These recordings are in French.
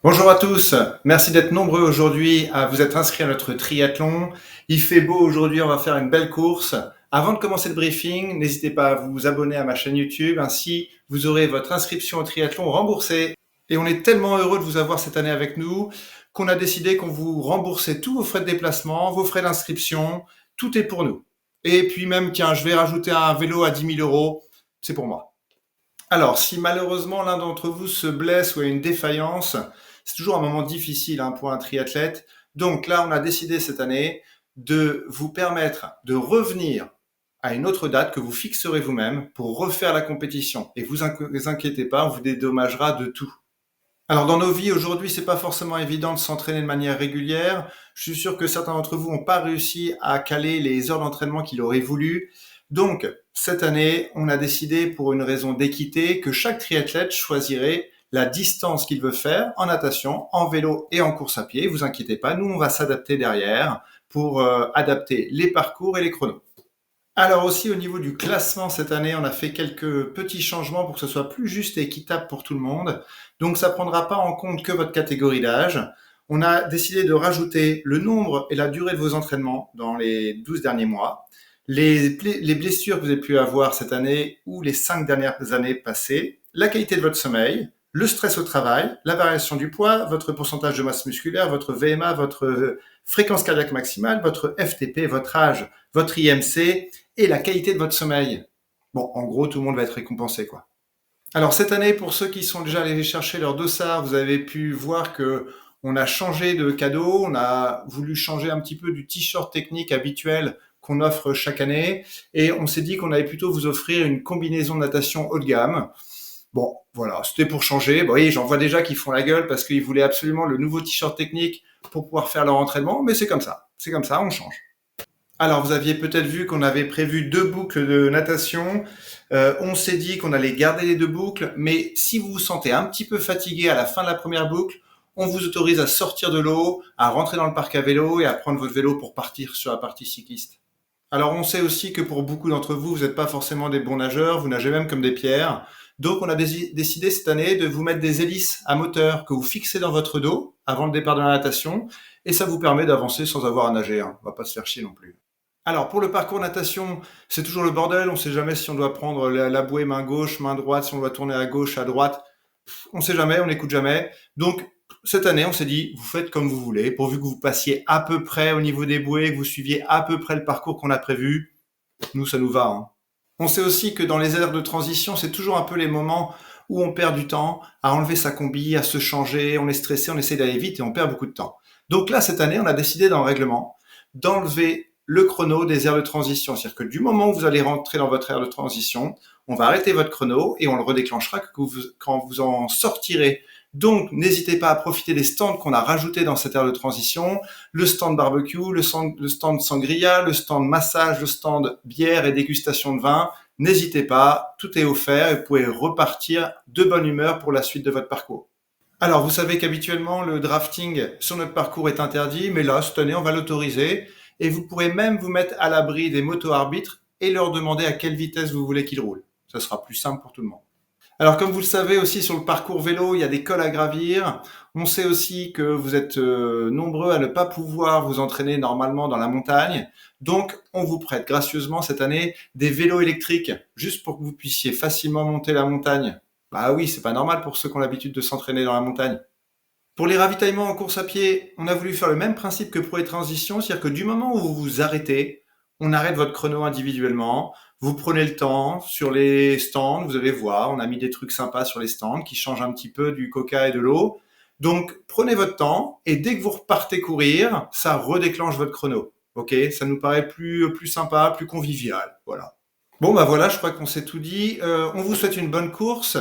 Bonjour à tous, merci d'être nombreux aujourd'hui à vous être inscrits à notre triathlon. Il fait beau aujourd'hui, on va faire une belle course. Avant de commencer le briefing, n'hésitez pas à vous abonner à ma chaîne YouTube, ainsi vous aurez votre inscription au triathlon remboursée. Et on est tellement heureux de vous avoir cette année avec nous qu'on a décidé qu'on vous remboursait tous vos frais de déplacement, vos frais d'inscription, tout est pour nous. Et puis même, tiens, je vais rajouter un vélo à 10 000 euros, c'est pour moi. Alors, si malheureusement l'un d'entre vous se blesse ou a une défaillance, c'est toujours un moment difficile pour un triathlète. Donc là, on a décidé cette année de vous permettre de revenir à une autre date que vous fixerez vous-même pour refaire la compétition. Et vous inquiétez pas, on vous dédommagera de tout. Alors dans nos vies aujourd'hui, c'est pas forcément évident de s'entraîner de manière régulière. Je suis sûr que certains d'entre vous n'ont pas réussi à caler les heures d'entraînement qu'il aurait voulu. Donc cette année, on a décidé pour une raison d'équité que chaque triathlète choisirait la distance qu'il veut faire en natation, en vélo et en course à pied. Vous inquiétez pas, nous on va s'adapter derrière pour adapter les parcours et les chronos. Alors aussi au niveau du classement cette année, on a fait quelques petits changements pour que ce soit plus juste et équitable pour tout le monde. Donc ça prendra pas en compte que votre catégorie d'âge. On a décidé de rajouter le nombre et la durée de vos entraînements dans les 12 derniers mois, les blessures que vous avez pu avoir cette année ou les 5 dernières années passées, la qualité de votre sommeil, le stress au travail, la variation du poids, votre pourcentage de masse musculaire, votre VMA, votre fréquence cardiaque maximale, votre FTP, votre âge, votre IMC et la qualité de votre sommeil. Bon, en gros, tout le monde va être récompensé, quoi. Alors cette année, pour ceux qui sont déjà allés chercher leur dossard, vous avez pu voir que on a changé de cadeau, on a voulu changer un petit peu du t-shirt technique habituel qu'on offre chaque année, et on s'est dit qu'on allait plutôt vous offrir une combinaison de natation haut de gamme. Bon, voilà, c'était pour changer. Bon, oui, j'en vois déjà qui font la gueule parce qu'ils voulaient absolument le nouveau t-shirt technique pour pouvoir faire leur entraînement, mais c'est comme ça, on change. Alors, vous aviez peut-être vu qu'on avait prévu 2 boucles de natation. On s'est dit qu'on allait garder les 2 boucles, mais si vous vous sentez un petit peu fatigué à la fin de la première boucle, on vous autorise à sortir de l'eau, à rentrer dans le parc à vélo et à prendre votre vélo pour partir sur la partie cycliste. Alors, on sait aussi que pour beaucoup d'entre vous, vous n'êtes pas forcément des bons nageurs, vous nagez même comme des pierres. Donc, on a décidé cette année de vous mettre des hélices à moteur que vous fixez dans votre dos avant le départ de la natation, et ça vous permet d'avancer sans avoir à nager. On va pas se faire chier non plus. Alors pour le parcours natation, c'est toujours le bordel, on ne sait jamais si on doit prendre la bouée main gauche, main droite, si on doit tourner à gauche, à droite. On ne sait jamais, on n'écoute jamais. Donc cette année, on s'est dit, vous faites comme vous voulez, pourvu que vous passiez à peu près au niveau des bouées, que vous suiviez à peu près le parcours qu'on a prévu. Nous, ça nous va. On sait aussi que dans les aires de transition, c'est toujours un peu les moments où on perd du temps à enlever sa combi, à se changer, on est stressé, on essaie d'aller vite et on perd beaucoup de temps. Donc là, cette année, on a décidé dans le règlement d'enlever le chrono des aires de transition. C'est-à-dire que du moment où vous allez rentrer dans votre aire de transition, on va arrêter votre chrono et on le redéclenchera quand vous en sortirez. Donc, n'hésitez pas à profiter des stands qu'on a rajoutés dans cette aire de transition, le stand barbecue, le stand sangria, le stand massage, le stand bière et dégustation de vin. N'hésitez pas, tout est offert et vous pouvez repartir de bonne humeur pour la suite de votre parcours. Alors, vous savez qu'habituellement, le drafting sur notre parcours est interdit, mais là, cette année, on va l'autoriser. Et vous pourrez même vous mettre à l'abri des motos-arbitres et leur demander à quelle vitesse vous voulez qu'ils roulent. Ça sera plus simple pour tout le monde. Alors, comme vous le savez aussi, sur le parcours vélo, il y a des cols à gravir. On sait aussi que vous êtes nombreux à ne pas pouvoir vous entraîner normalement dans la montagne. Donc, on vous prête gracieusement cette année des vélos électriques, juste pour que vous puissiez facilement monter la montagne. Bah oui, c'est pas normal pour ceux qui ont l'habitude de s'entraîner dans la montagne. Pour les ravitaillements en course à pied, on a voulu faire le même principe que pour les transitions, c'est-à-dire que du moment où vous vous arrêtez, on arrête votre chrono individuellement, vous prenez le temps sur les stands, vous allez voir, on a mis des trucs sympas sur les stands qui changent un petit peu du coca et de l'eau. Donc prenez votre temps et dès que vous repartez courir, ça redéclenche votre chrono. Ok, ça nous paraît plus sympa, plus convivial. Voilà. Bon, bah voilà, je crois qu'on s'est tout dit. On vous souhaite une bonne course.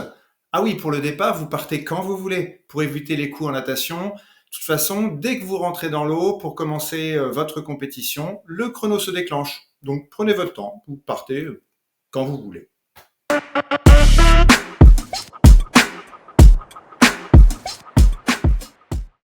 Ah oui, pour le départ, vous partez quand vous voulez pour éviter les coups en natation. De toute façon, dès que vous rentrez dans l'eau pour commencer votre compétition, le chrono se déclenche. Donc prenez votre temps, vous partez quand vous voulez.